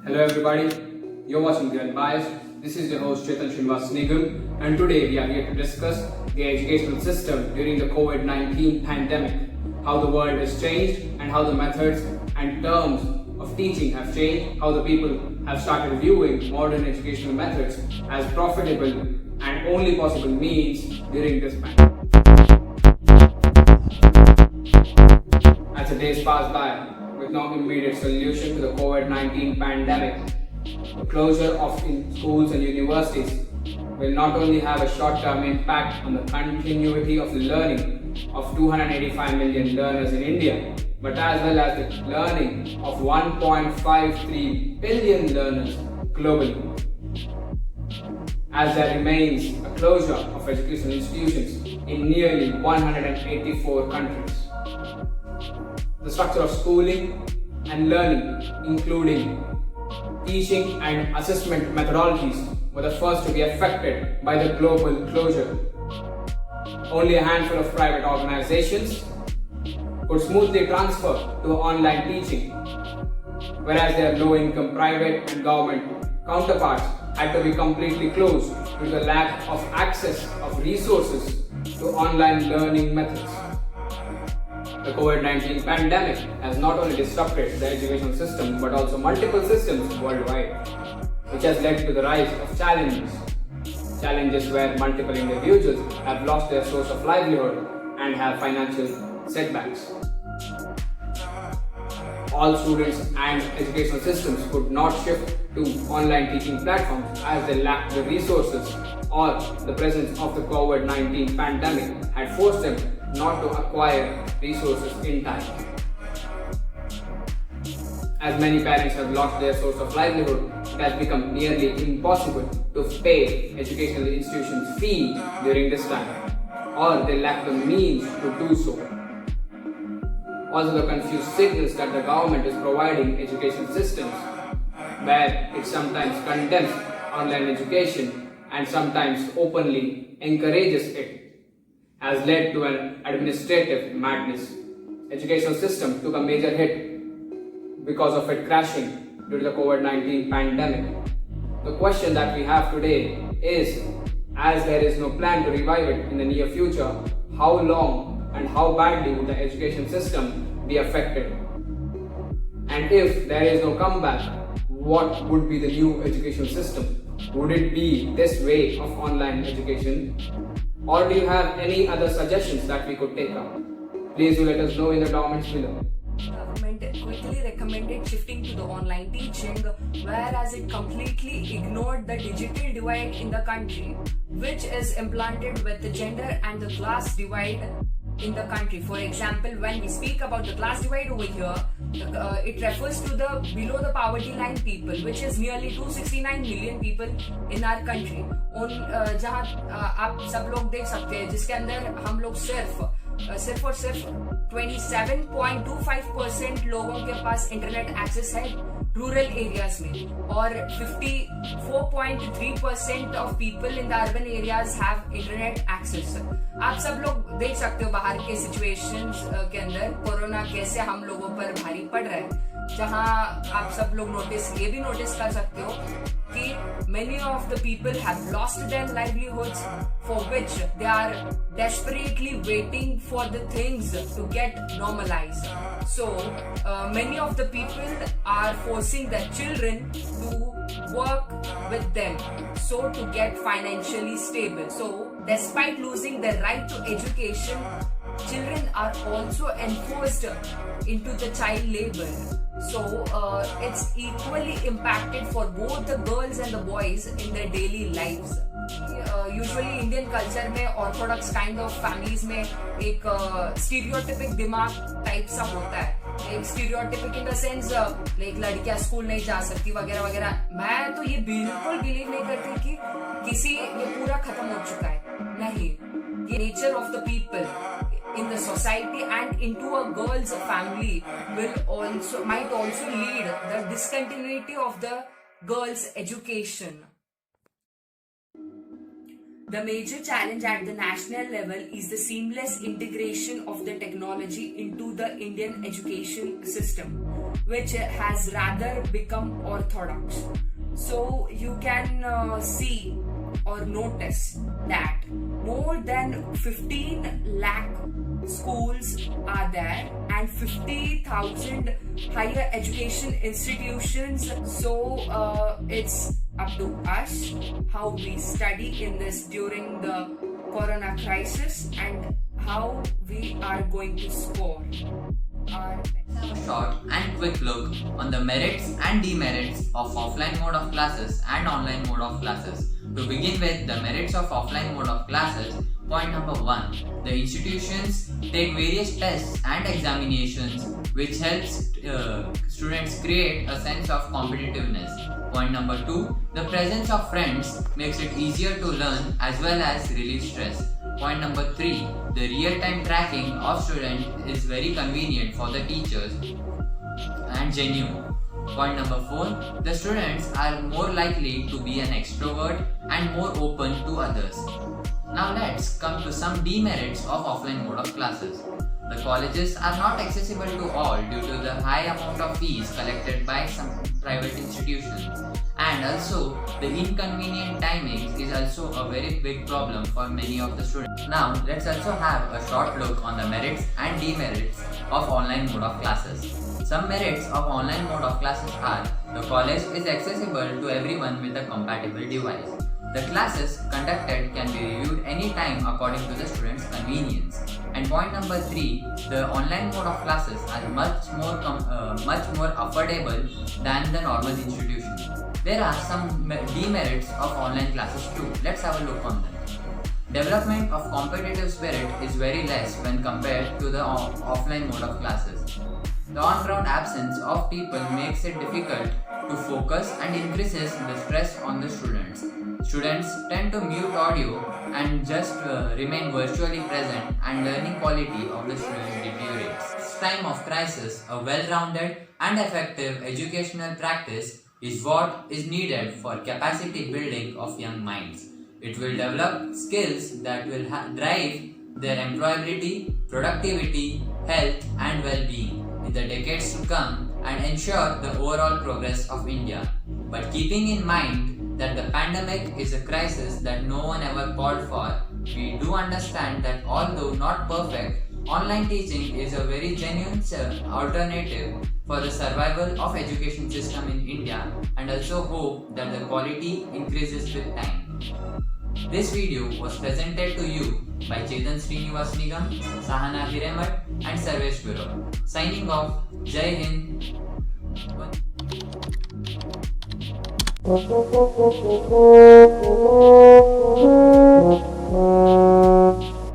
Hello everybody, you're watching The Unbiased. This is your host Chetan Srinivas Nigam, and today we are here to discuss the educational system during the COVID-19 pandemic, how the world has changed and how the methods and terms of teaching have changed, how the people have started viewing modern educational methods as profitable and only possible means during this pandemic. As the days pass by, with no immediate solution to the COVID-19 pandemic, the closure of schools and universities will not only have a short-term impact on the continuity of learning of 285 million learners in India, but as well as the learning of 1.53 billion learners globally. As there remains a closure of educational institutions in nearly 184 countries. The structure of schooling and learning, including teaching and assessment methodologies, were the first to be affected by the global closure. Only a handful of private organizations could smoothly transfer to online teaching, whereas their low-income private and government counterparts had to be completely closed due to the lack of access of resources to online learning methods. The COVID-19 pandemic has not only disrupted the educational system but also multiple systems worldwide, which has led to the rise of challenges where multiple individuals have lost their source of livelihood and have financial setbacks. All students and educational systems could not shift to online teaching platforms as they lacked the resources, or the presence of the COVID-19 pandemic had forced them not to acquire resources in time. As many parents have lost their source of livelihood, it has become nearly impossible to pay educational institutions' fee during this time, or they lack the means to do so. Also, the confused signals that the government is providing education systems, where it sometimes condemns online education and sometimes openly encourages it, has led to an administrative madness. Educational system took a major hit because of it crashing due to the COVID-19 pandemic. The question that we have today is, as there is no plan to revive it in the near future, how long and how badly would the education system be affected? And if there is no comeback, what would be the new education system? Would it be this way of online education? Or do you have any other suggestions that we could take up? Please do let us know in the comments below. Government quickly recommended shifting to the online teaching, whereas it completely ignored the digital divide in the country, which is implanted with the gender and the class divide in the country. For example, when we speak about the class divide over here, it refers to the below the poverty line people, which is nearly 269 million people in our country. जहाँ आप सब लोग देख सकते हैं, जिसके अंदर हम लोग सिर्फ और सिर्फ 27.25% लोगों के पास इंटरनेट एक्सेस है रूरल एरियाज में, और 54.3% of people in the urban areas have internet access. आप सब लोग देख सकते हो बाहर के सिचुएशंस के अंदर कोरोना कैसे हम लोगों पर भारी पड़ रहा है, जहां आप सब लोग ये भी नोटिस कर सकते हो कि many of the people have lost their livelihoods, for which they are desperately waiting for the things to get normalized. So many of the people are forcing their children to work with them, so to get financially stable. So despite losing their right to education, children are also enforced into the child labor. So it's equally impacted for both the girls and the boys in their daily lives. Usually Indian culture में orthodox kind of families में एक stereotypic दिमाग type सा होता है. एक stereotypic in the sense like लड़कियां school नहीं जा सकती वगैरह वगैरह. मैं तो ये बिल्कुल बिलीव नहीं करती कि ये पूरा खत्म हो चुका है. नहीं, ये nature of the people in the society and into a girl's family might also lead the discontinuity of the girl's education. The major challenge at the national level is the seamless integration of the technology into the Indian education system, which has rather become orthodox. So you can see or notice that more than 15 lakh schools are there and 50,000 higher education institutions. So it's up to us how we study in this during the corona crisis and how we are going to score our Have a short and quick look on the merits and demerits of offline mode of classes and online mode of classes. To begin with the merits of offline mode of classes, point number 1. The institutions take various tests and examinations which helps students create a sense of competitiveness. Point number 2. The presence of friends makes it easier to learn as well as relieve stress. Point number 3. The real-time tracking of students is very convenient for the teachers and genuine. Point number 4. The students are more likely to be an extrovert and more open to others. Now let's come to some demerits of offline mode of classes. The colleges are not accessible to all due to the high amount of fees collected by some private institutions, and also the inconvenient timings is also a very big problem for many of the students. Now let's also have a short look on the merits and demerits of online mode of classes. Some merits of online mode of classes are: the college is accessible to everyone with a compatible device. The classes conducted can be reviewed anytime according to the student's convenience. And point number 3, the online mode of classes are much more affordable than the normal institutions. There are some demerits of online classes too. Let's have a look on them. Development of competitive spirit is very less when compared to the offline mode of classes. The on-ground absence of people makes it difficult to focus and increases the stress on the students. Students tend to mute audio and just remain virtually present, and learning quality of the students deteriorates. This time of crisis, a well-rounded and effective educational practice is what is needed for capacity building of young minds. It will develop skills that will drive their employability, productivity, health and well-being in the decades to come and ensure the overall progress of India. But keeping in mind that the pandemic is a crisis that no one ever called for, we do understand that although not perfect, online teaching is a very genuine alternative for the survival of education system in India, and also hope that the quality increases with time. This video was presented to you by Chetan Srinivas Nigam, Sahana Hiremat and Sarvesh Guru. Signing off, Jai Hind.